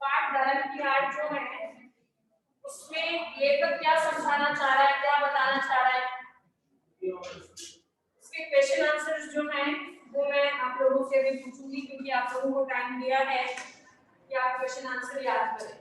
पाठ धर्म की आड़ जो है उसमें लेखक क्या समझाना चाह रहा है, क्या बताना चाह रहा है, इसके क्वेश्चन आंसर्स जो हैं वो मैं आप लोगों से भी पूछूंगी, क्योंकि आप लोगों को टाइम दिया है कि आप क्वेश्चन आंसर याद करें।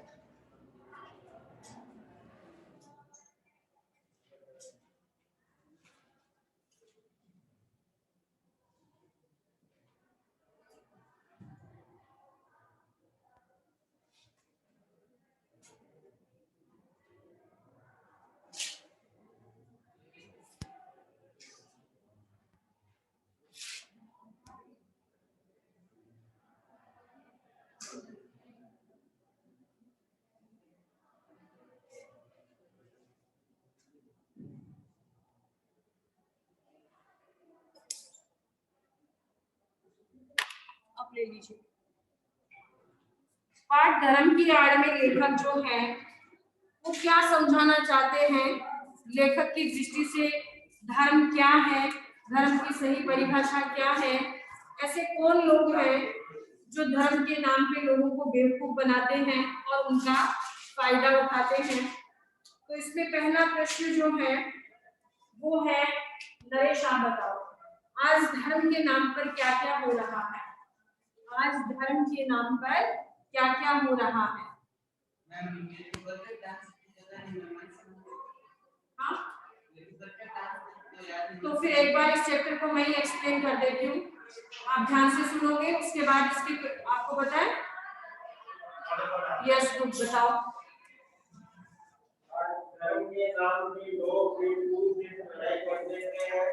अब ले लीजिए। पाठ धर्म की आड़ में लेखक जो है वो क्या समझाना चाहते हैं, लेखक की दृष्टि से धर्म क्या है, धर्म की सही परिभाषा क्या है, ऐसे कौन लोग हैं जो धर्म के नाम पे लोगों को बेवकूफ बनाते हैं और उनका फायदा उठाते हैं। तो इसमें पहला प्रश्न जो है वो है, नरेश आप बताओ, आज धर्म के नाम पर क्या क्या हो रहा है? आज धर्म के नाम पर क्या क्या हो रहा है? हाँ, तो फिर एक बार इस चैप्टर को मैं ही एक्सप्लेन कर देती हूँ, आप ध्यान से सुनोगे, उसके बाद इसकी आपको बताएं। यस ग्रुप बताओ। धर्म के नाम पे लोग पढ़ाई कर देते हैं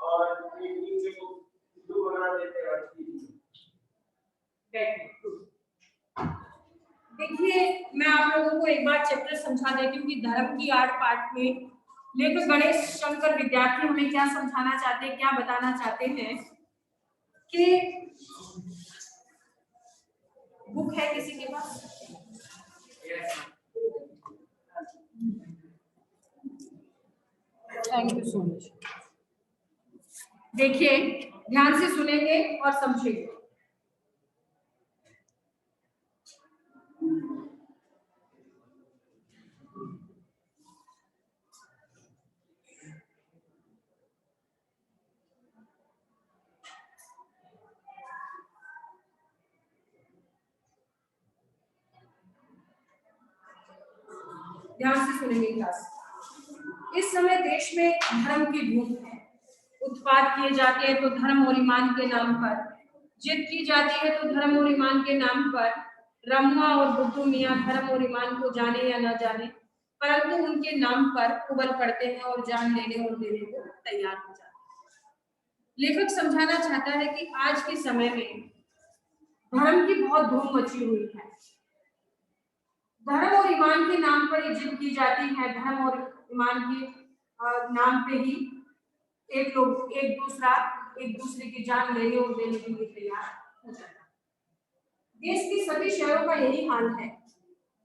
और हिंदू बना देते हैं। देखिए मैं आप लोगों को एक बार चैप्टर समझा देती हूँ कि धर्म की आड़ पाठ में लेखक गणेश शंकर विद्यार्थी हमें क्या समझाना चाहते हैं, क्या बताना चाहते हैं कि बुक है किसी के पास? Thank you so much. देखिए ध्यान से सुनेंगे और समझेंगे। ध्यान से सुनेंगे क्लास। इस समय देश में धर्म की धूम है, उत्पात किए जाते हैं तो धर्म और ईमान के नाम पर, जिद की जाती है तो धर्म और ईमान के नाम पर। ब्रह्मा और बुद्धू मियाँ धर्म और ईमान को जाने या न जाने, परंतु उनके नाम पर उबल पड़ते हैं और जान लेने और देने को तैयार हो जाते हैं। लेखक समझाना चाहता है कि आज के समय में धर्म की बहुत धूम मची हुई है, धर्म और ईमान के नाम पर ये जिद की जाती है, धर्म और ईमान के नाम पे ही एक लोग एक दूसरे की जान लेने और देने के लिए तैयार हो जाता है। देश के सभी शहरों का यही हाल है।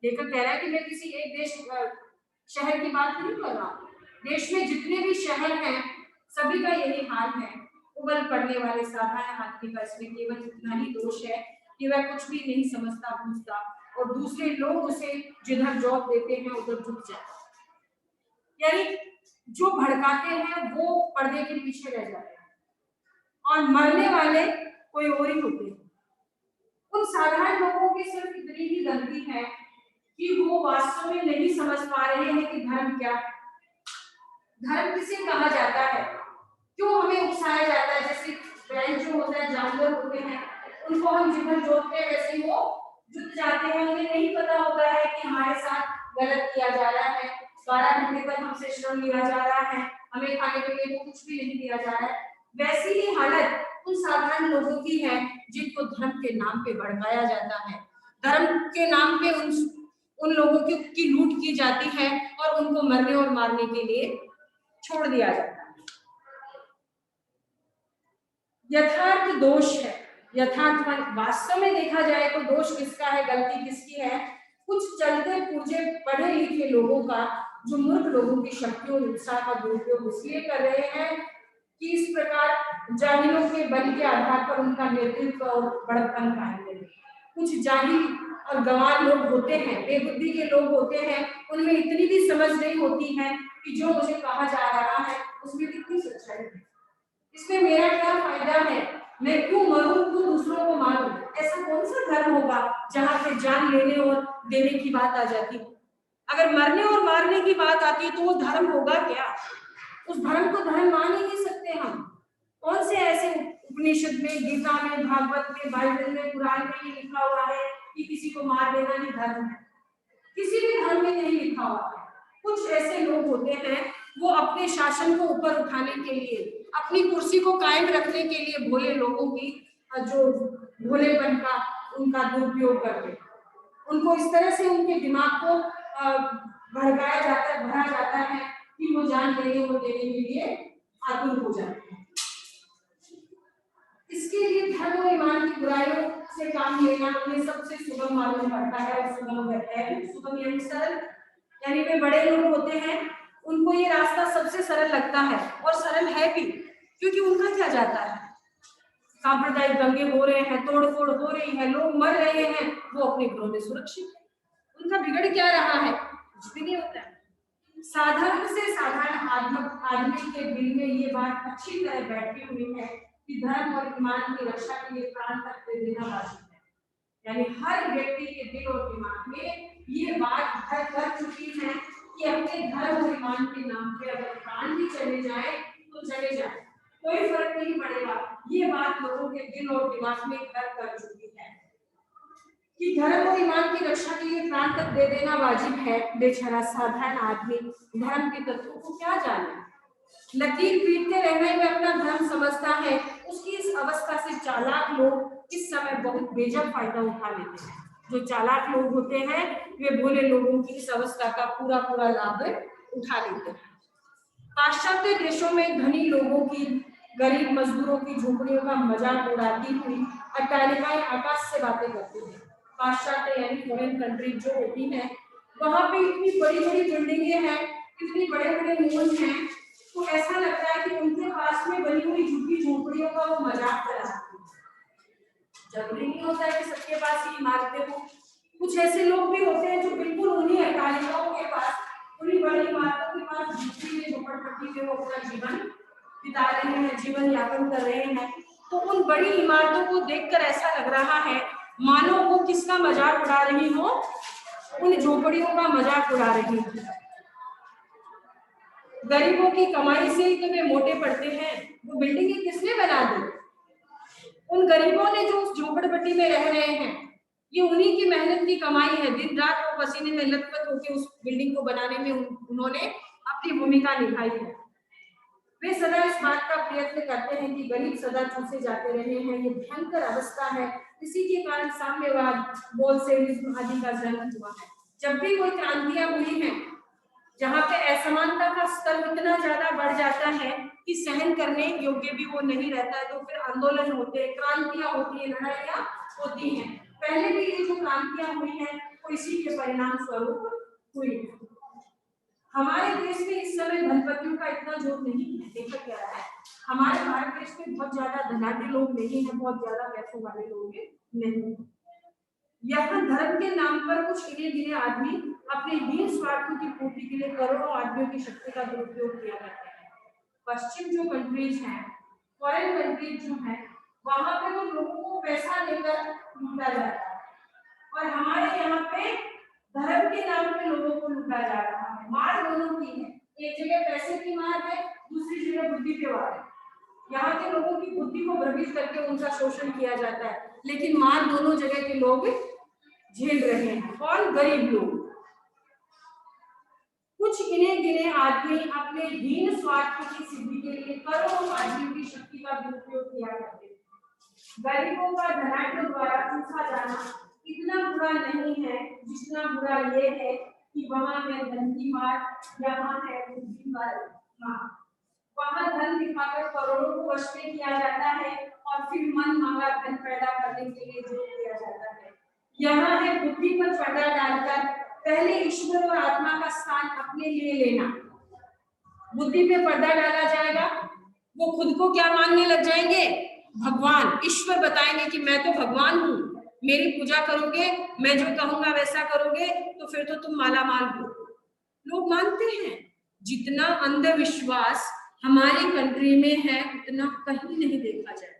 लेखक कह रहा है कि मैं किसी एक देश शहर की बात नहीं कर रहा, देश में जितने भी शहर हैं सभी का यही हाल है। उबल पड़ने वाले साधारण आदमी का इसमें केवल इतना ही दोष है कि वह कुछ भी नहीं समझता बूझता और दूसरे लोग उसे जिधर जॉब देते हैं उधर झुक जाता है। यानी जो भड़काते हैं वो पर्दे के पीछे रह जाते हैं और मरने वाले कोई और ही होते हैं। उन साधारण लोगों की सिर्फ इतनी ही गलती है कि वो वास्तव में नहीं समझ पा रहे हैं कि धर्म क्या है, धर्म किसे कहा जाता है, क्यों हमें उकसाया जाता है। जैसे बैल जो होता है, जानवर होते हैं, उनको हम जिधर जोतते हैं वैसे वो जुट जाते हैं। उन्हें नहीं पता होता है कि हमारे साथ गलत किया जा रहा है, 12 घंटे तक हमसे श्रम लिया जा रहा है, हमें खाने के लिए कुछ भी नहीं दिया जा रहा है। वैसी ही हालत उन साधारण लोगों की है जिनको धर्म के नाम पे भड़काया जाता है, धर्म के नाम पे उन लोगों की लूट की जाती है और उनको मरने और मारने के लिए छोड़ दिया जाता है। यथार्थ दोष है, यथार्थ वास्तव में देखा जाए तो दोष किसका है, गलती किसकी है? कुछ चलते पुर्जे पढ़े लिखे लोगों का, जो मूर्ख लोगों की शक्तियों और उत्साह का दुरुपयोग इसलिए कर रहे हैं कि इस प्रकार जाहिलों के बल के आधार पर उनका नेतृत्व और बड़प्पन कायम रहे। कुछ जाहिल और गंवार लोग होते हैं, बेबुद्धि के लोग होते हैं, उनमें इतनी भी समझ नहीं होती है कि जो मुझे कहा जा रहा है उसमें कितनी सच्चाई है, इसमें मेरा क्या फायदा है, मैं क्यों मरूं, क्यों दूसरों को मारूं। ऐसा कौन सा धर्म होगा जहां पे जान लेने और देने की बात आ जाती। अगर मरने और मारने की बात आती तो वो धर्म होगा क्या? उस धर्म को धर्म मान ही नहीं सकते हम। कौन से ऐसे उपनिषद में, गीता में, भागवत में, बाइबल में, कुरान में ये लिखा हुआ है कि किसी को मार देना ही धर्म है? किसी भी धर्म में नहीं लिखा हुआ है। कुछ ऐसे लोग होते हैं वो अपने शासन को ऊपर उठाने के लिए, अपनी कुर्सी को कायम रखने के लिए भोले लोगों की जो भोलेपन का उनका दुरुपयोग करते हैं। उनको इस तरह से उनके दिमाग को भड़काया जाता है, भरा जाता है कि वो जान लेने और देने के लिए आतुर हो जाते हैं। इसके लिए धर्म और ईमान की बुराइयों से काम लेना उन्हें सबसे सुगम मालूम पड़ता है। और सुगम है, सुगम यानी सरल, यानी वे बड़े लोग होते हैं, उनको ये रास्ता सबसे सरल लगता है और सरल है भी, क्योंकि उनका क्या जाता है। सांप्रदायिक दंगे हो रहे हैं, तोड़फोड़ हो रही है, लोग मर रहे हैं, वो अपने घरों में सुरक्षित है, उनका बिगड़ क्या रहा है, कुछ भी नहीं होता है। साधारण से साधारण आदमी के दिल में ये बात अच्छी तरह बैठी हुई है कि धर्म और ईमान की रक्षा के लिए प्राण तक दे देना वाजिब है। यानी हर व्यक्ति के दिल और दिमाग में ये बात घर कर चुकी है कि अपने धर्म और ईमान के नाम पे अगर प्राण भी चले जाए तो चले जाए, कोई फर्क नहीं पड़ेगा। ये बात लोगों के दिल और दिमाग में घर कर चुकी है कि धर्म और ईमान की रक्षा के लिए प्राण तक दे देना वाजिब है। बेचारा साधारण आदमी धर्म के तत्वों को क्या जाने, लकीर पीटते रहने में अपना धर्म समझता है। उसकी इस अवस्था से चालाक लोग इस समय बहुत बेजब फायदा उठा लेते हैं। जो चालाक लोग होते हैं वे भोले लोगों की इस अवस्था का पूरा पूरा लाभ उठा लेते हैं। पाश्चात्य देशों में धनी लोगों की गरीब मजदूरों की झोपड़ियों का मजाक उड़ाती हुई अट्टालिकाएं आकाश से बातें करती हैं। पाश्चात्य यानी फॉरेन कंट्री जो होती है, वहां पे इतनी बड़ी बड़ी बिल्डिंगें हैं, इतनी बड़े बड़े मॉल हैं, तो ऐसा लगता है कि उनके पास में बनी हुई झुग्गी झोपड़ियों का वो मजाक कर रहा है। जरूरी नहीं होता है कि सबके पास ही इमारतें हो, कुछ ऐसे लोग भी होते हैं जो बिल्कुल उन्हीं अट्टालिकाओं के पास, उन्हीं बड़ी इमारतों के पास झुग्गी में, झोपड़पट्टी में वो अपना जीवन बिता रहे हैं, जीवन यापन कर रहे हैं। तो उन बड़ी इमारतों को देखकर ऐसा लग रहा है मानो वो किसका मजाक उड़ा रही हो, उन झोपड़ियों का मजाक उड़ा रही हो। गरीबों की कमाई से ही तो वे मोटे पड़ते हैं, वो बिल्डिंगें किसने बना दी? उन गरीबों ने जो उस झोपड़पट्टी में रह रहे हैं, ये उन्हीं की मेहनत की कमाई है। दिन रात वो पसीने में लथपथ होकर उस बिल्डिंग को बनाने में उन्होंने अपनी भूमिका निभाई है। वे सदा इस बात का प्रयत्न करते हैं कि गरीब सदा चूसे जाते रहे हैं। ये भयंकर अवस्था है, इसी के कारण साम्यवाद, बोल्शेविज्म आदि का जन्म हुआ है। जब भी कोई क्रांतियां हुई हैं, जहाँ पे असमानता का स्तर इतना ज्यादा बढ़ जाता है कि सहन करने योग्य भी वो नहीं रहता है, तो फिर आंदोलन होते हैं, क्रांतियां होती है, लड़ाइयां होती हैं। पहले भी ये जो क्रांतियां हुई हैं वो इसी के परिणाम स्वरूप हुई है। हमारे देश में इस समय धनपतियों का इतना जोर नहीं है। देखा क्या है, हमारे भारत देश में बहुत ज्यादा धनाढ्य लोग नहीं है, बहुत ज्यादा पैसों वाले लोग नहीं। यहाँ धर्म के नाम पर कुछ गिने गिने आदमी अपने हीन स्वार्थों की पूर्ति के लिए करोड़ों आदमियों की शक्ति का दुरुपयोग किया करते हैं। पश्चिम जो कंट्रीज हैं, फॉरेन कंट्रीज जो हैं, वहां पे तो लोगों को पैसा लेकर लूटा जाता है, और हमारे यहाँ पे धर्म के नाम पे लोगों को लूटा जा रहा है। मार दोनों की है, एक जगह पैसे की मार है, दूसरी जगह बुद्धि की मार है। यहाँ के लोगों की बुद्धि को भ्रमित करके उनका शोषण किया जाता है, लेकिन मार दोनों जगह के लोग झेल रहे हैं। कौन? गरीब लोग। कुछ गिने गिने आदमी अपने हीन स्वार्थ की सिद्धि के लिए करोड़ों आदमियों की शक्ति का दुरुपयोग किया करते हैं। गरीबों का धनाढ्यों द्वारा चूसा जाना इतना बुरा नहीं है जितना बुरा ये है कि वहां है धन की मार, यहाँ है बुद्धि पर मार। वहां धन दिखाकर करोड़ों को वश में किया जाता है और फिर मन मांगा धन पैदा करने के लिए जोर दिया जाता है। यहाँ है बुद्धि पर पर्दा डालकर पहले ईश्वर और आत्मा का स्थान अपने लिए लेना। बुद्धि पे पर्दा डाला जाएगा, वो खुद को क्या मानने लग जाएंगे? भगवान, ईश्वर बताएंगे कि मैं तो भगवान हूँ, मेरी पूजा करोगे, मैं जो कहूंगा वैसा करोगे तो फिर तो तुम मालामाल हो। लोग मानते हैं। जितना अंधविश्वास हमारी कंट्री में है उतना कहीं नहीं देखा जाए।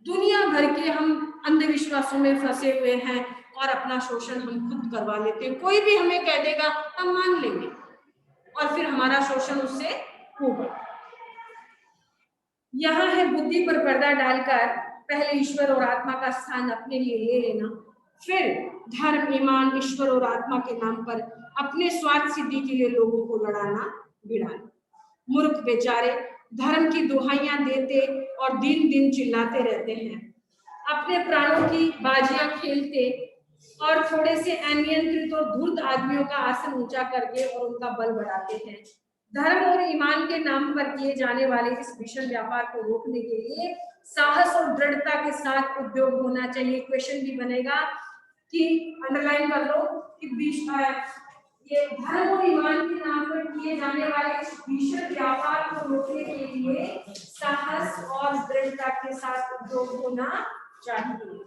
दुनिया भर के हम अंधविश्वासों में फंसे हुए हैं और अपना शोषण हम खुद करवा लेते हैं। कोई भी हमें कह देगा हम मान लेंगे और फिर हमारा शोषण उससे होगा। यहाँ है बुद्धि पर पर्दा डालकर पहले ईश्वर और आत्मा का स्थान अपने लिए ले लेना, फिर धर्म, ईमान, ईश्वर और आत्मा के नाम पर अपने स्वार्थ सिद्धि के लिए लोगों को लड़ाना भिड़ाना। मूर्ख बेचारे धर्म की दुहाइयां देते और दिन दिन चिल्लाते रहते हैं, अपने प्राणों की बाजियां खेलते और थोड़े से अनियंत्रित और धूर्त आदमियों का आसन ऊंचा करके और उनका बल बढ़ाते हैं। धर्म और ईमान के नाम पर किए जाने वाले इस भीषण व्यापार को रोकने के लिए साहस और दृढ़ता के साथ उद्योग होना चाहिए। क्वेश्चन भी बनेगा कि अंडरलाइन कर लो कि ये धर्म और ईमान के नाम पर किए जाने वाले इस भीषण व्यापार को रोकने के लिए साहस और दृढ़ता के साथ उद्योग होना चाहिए।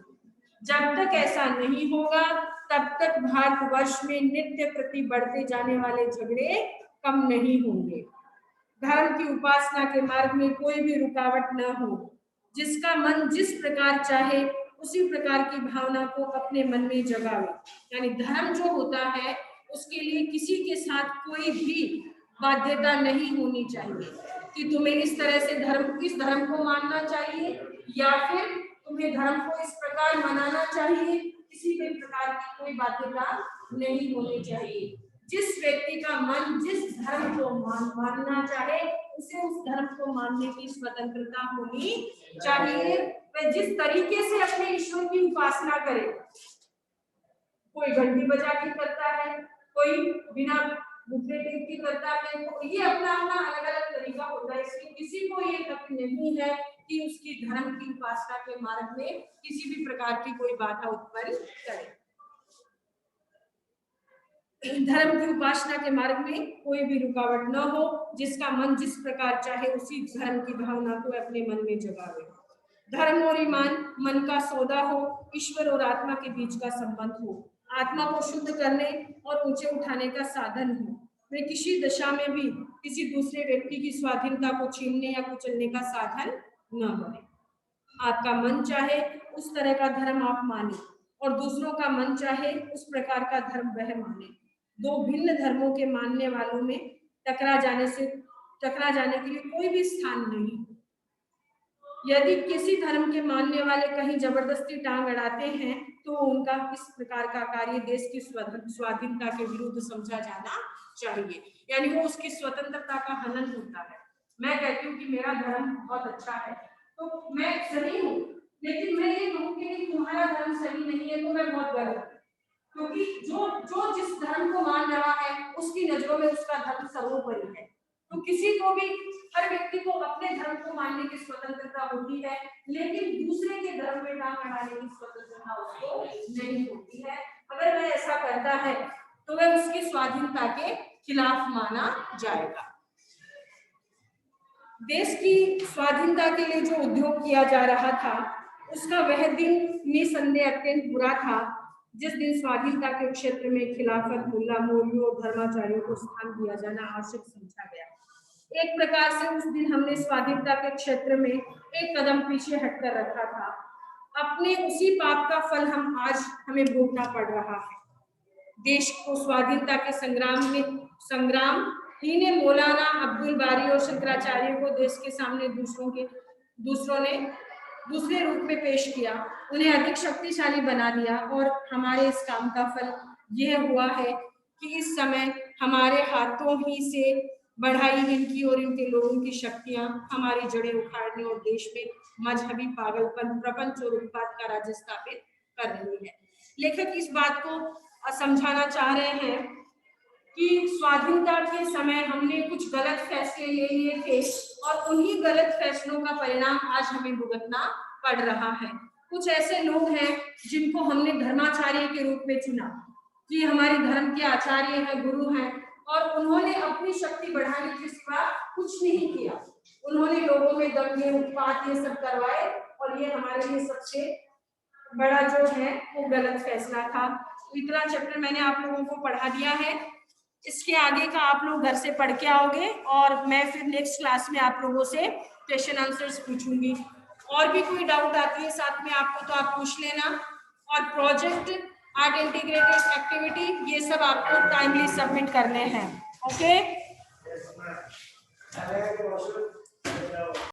जब तक ऐसा नहीं होगा तब तक भारतवर्ष में नित्य प्रति बढ़ते जाने वाले झगड़े कम नहीं होंगे। धर्म की उपासना के मार्ग में कोई भी रुकावट न हो। जिसका मन जिस प्रकार चाहे उसी प्रकार की भावना को अपने मन में जगावे। यानी धर्म जो होता है उसके लिए किसी के साथ कोई भी बाध्यता नहीं होनी चाहिए कि तुम्हें इस तरह से इस धर्म को मानना चाहिए या फिर तुम्हें धर्म को इस प्रकार मनाना चाहिए। किसी भी प्रकार की कोई बाध्यता नहीं होनी चाहिए। जिस व्यक्ति का मन जिस धर्म को मानना चाहे उसे उस धर्म को मानने की स्वतंत्रता होनी चाहिए। वह जिस तरीके से अपने ईश्वर की उपासना करे, कोई घंटी बजा के करता है, कोई बिना घुटने टेक के करता है, तो ये अपना अपना अलग अलग तरीका होता है। इसलिए किसी को ये हक नहीं है कि उसकी धर्म की उपासना के मार्ग में किसी भी प्रकार की कोई बाधा उत्पन्न करे। धर्म की उपासना के मार्ग में कोई भी रुकावट न हो। जिसका मन जिस प्रकार चाहे उसी धर्म की भावना को अपने मन में जगावे। धर्म और ईमान मन का सौदा हो, ईश्वर और आत्मा के बीच का संबंध हो, आत्मा को शुद्ध करने और ऊंचे उठाने का साधन हो। वे किसी दशा में भी किसी दूसरे व्यक्ति की स्वाधीनता को छीनने या कुचलने का साधन न बने। आपका मन चाहे उस तरह का धर्म आप माने और दूसरों का मन चाहे उस प्रकार का धर्म वह माने। दो भिन्न धर्मों के मानने वालों में टकरा जाने के लिए कोई भी स्थान नहीं। यदि किसी धर्म के मानने वाले कहीं जबरदस्ती टांग अड़ाते हैं तो उनका इस प्रकार का कार्य देश की स्वाधीनता के विरुद्ध समझा जाना चाहिए। यानी वो उसकी स्वतंत्रता का हनन होता है। मैं कहती हूँ कि मेरा धर्म बहुत अच्छा है तो मैं सही हूँ, लेकिन मैं ये कहूँगी कि तुम्हारा धर्म सही नहीं है तो मैं बहुत गलत हूँ, क्योंकि जो जिस धर्म को मान रहा है उसकी नजरों में उसका धर्म सर्वोपरि है। तो किसी को भी, हर व्यक्ति को अपने धर्म को मानने की स्वतंत्रता होती है, लेकिन दूसरे के धर्म में टांग अड़ाने की स्वतंत्रता उसको नहीं होती है। अगर वह ऐसा करता है तो वह उसकी स्वाधीनता के खिलाफ माना जाएगा। देश की स्वाधीनता के लिए जो उद्योग किया जा रहा था उसका वह दिन निसंदेह अत्यंत बुरा था जिस दिन स्वाधीनता के क्षेत्र में खिलाफत, मुल्ला मौलवियों और धर्माचार्यों को स्थान दिया जाना आवश्यक समझा गया। एक प्रकार से उस दिन हमने स्वाधीनता के क्षेत्र में एक कदम पीछे हटकर रखा था। अपने उसी पाप का फल हमें भोगना पड़ रहा है। देश को स्वाधीनता के संग्राम ही ने मौलाना अब्दुल बारी और शंकराचार्य को देश के सामने दूसरों ने दूसरे रूप में पेश किया, उन्हें अधिक शक्तिशाली बना दिया और हमारे इस काम का फल यह हुआ है कि इस समय हमारे हाथों ही से बढ़ाई इनकी और इनके लोगों की शक्तियां हमारी जड़ें उखाड़ने और देश में मजहबी पागलपन, प्रपंच और उत्पाद का राज्य स्थापित कर रही है। लेखक इस बात को समझाना चाह रहे हैं कि स्वाधीनता के समय हमने कुछ गलत फैसले ले लिए थे और उन्हीं गलत फैसलों का परिणाम आज हमें भुगतना पड़ रहा है। कुछ ऐसे लोग हैं जिनको हमने धर्माचार्य के रूप में चुना कि हमारे धर्म के आचार्य हैं, गुरु हैं, और उन्होंने अपनी शक्ति बढ़ाने के सिवा कुछ नहीं किया। उन्होंने लोगों में दंगे उत्पात ये सब करवाए और ये हमारे लिए सबसे बड़ा जो है वो गलत फैसला था। इतना चैप्टर मैंने आप लोगों को पढ़ा दिया है। इसके आगे का आप लोग घर से पढ़ के आओगे और मैं फिर नेक्स्ट क्लास में आप लोगों से क्वेश्चन आंसर्स पूछूंगी। और भी कोई डाउट आती है साथ में आपको तो आप पूछ लेना। और प्रोजेक्ट आर्ट इंटीग्रेटेड एक्टिविटी ये सब आपको टाइमली सबमिट करने हैं। ओके।